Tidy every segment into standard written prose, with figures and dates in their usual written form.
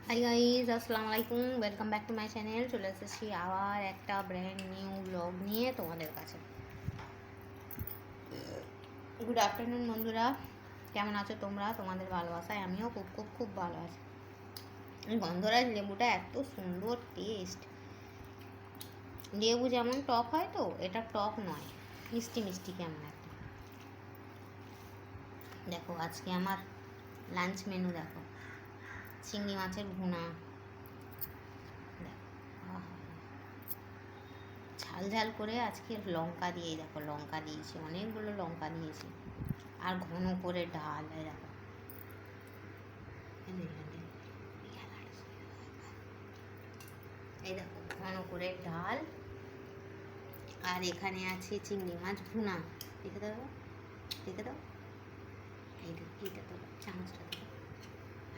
Hi guys, আসসালামু আলাইকুম। Welcome back to my channel. চলে এসেছি আবার একটা ব্র্যান্ড নিউ ব্লগ নিয়ে তোমাদের কাছে। গুড আফটারনুন বন্ধুরা, কেমন আছো তোমরা? তোমাদের ভালোবাসায় আমিও খুব খুব খুব ভালো আছি। গন্ধরাজ লেবুটা এত সুন্দর টেস্ট। লেবু যেমন টক হয়, তো এটা টক নয়, মিষ্টি মিষ্টি কেমন একটা। দেখো আজকে আমার লাঞ্চ মেনু, দেখো চিংড়ি মাছের ভুনা, ঝাল ঝাল করে আজকে লঙ্কা দিয়ে, দেখো লঙ্কা দিয়েছি, অনেকগুলো লঙ্কা দিয়েছি। আর ঘন করে ডাল, দেখো এই দেখো ঘন করে ডাল। আর এখানে আছে চিংড়ি মাছ ভুনা। দেখে দাও, দেখে দাও, এইটা তো চামচটা দাও।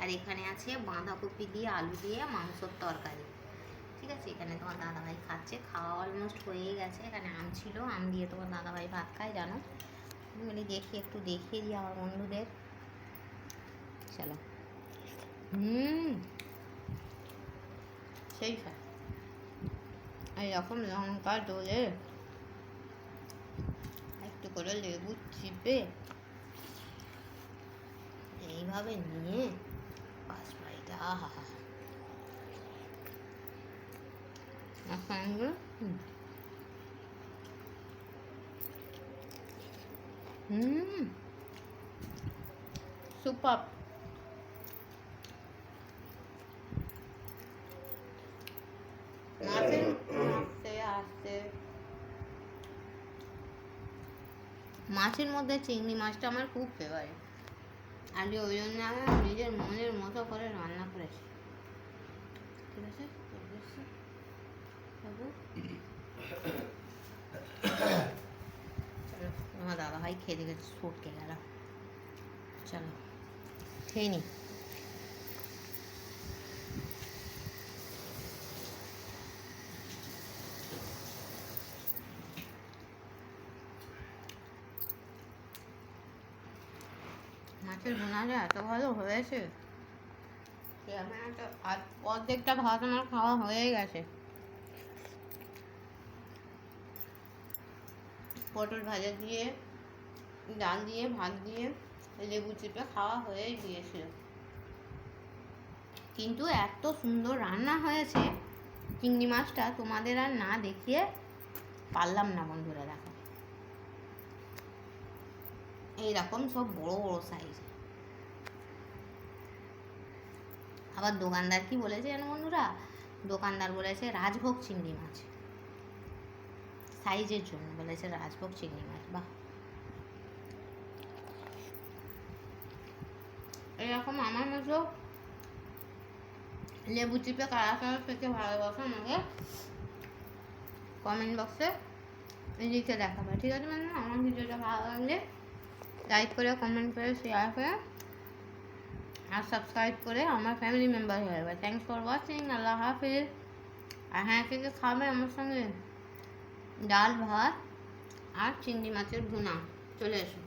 আর এখানে আছে বাঁধাকপি দিয়ে আলু দিয়ে মাংসর তরকারি। ঠিক আছে, এখানে তোমার দাদাভাই খাচ্ছে, খাওয়া অলমোস্ট হয়ে গেছে। এখানে আম ছিল, আম দিয়ে তোমার দাদাভাই ভাত খায় জানো। আমি বলি দেখি একটু দেখিয়ে দিই আমার বন্ধুদের। চলো। সেই খায় এইরকম লঙ্কা ডলে একটু করে লেবু চিপে এইভাবে নিয়ে পাঁচ বাড়িটা, আহা সুপার। মাছের মধ্যে চিংড়ি মাছটা আমার খুব ফেভারিট। আজকে ওই জন্য আমি নিজের মনের মতো করে রান্না করেছি। ঠিক আছে, চলো আমার দাদা ভাই খেতে খেতে ছুটকে গেল। চলো খেয়ে নি। মাছের ভুনাটা এত ভালো হয়েছে, অর্ধেকটা ভাত আমার খাওয়া হয়ে গেছে। পটল ভাজা দিয়ে, ডাল দিয়ে, ভাত দিয়ে, লেবু চিপে খাওয়া হয়ে গিয়েছিল। কিন্তু এত সুন্দর রান্না হয়েছে চিংড়ি মাছটা, তোমাদের আর না দেখিয়ে পারলাম না বন্ধুরা। দেখো এইরকম সব বড় বড় সাইজ। আবার দোকানদার কি বলেছে জানো বন্ধুরা? দোকানদার বলেছে রাজভোগ চিংড়ি মাছ, সাইজের জন্য বলেছে রাজভোগ চিংড়ি মাছ। বাহ, এরকম আমার মতো লেবু চিপে কারা কারা খেতে ভালোবাসো আমাকে কমেন্ট বক্সে লিখে দেখাবে। ঠিক আছে, মানে আমার ভিডিওটা ভালো লাগলে লাইক করে, কমেন্ট করে, শেয়ার করে আর সাবস্ক্রাইব করে আমার ফ্যামিলি মেম্বার হয়ে যাবে। Thanks for watching. আল্লাহ হাফিজ। আর হ্যাঁ, কে কে খাবে আমার সঙ্গে ডাল ভাত আর চিংড়ি মাছের ভুনা, চলে এসো।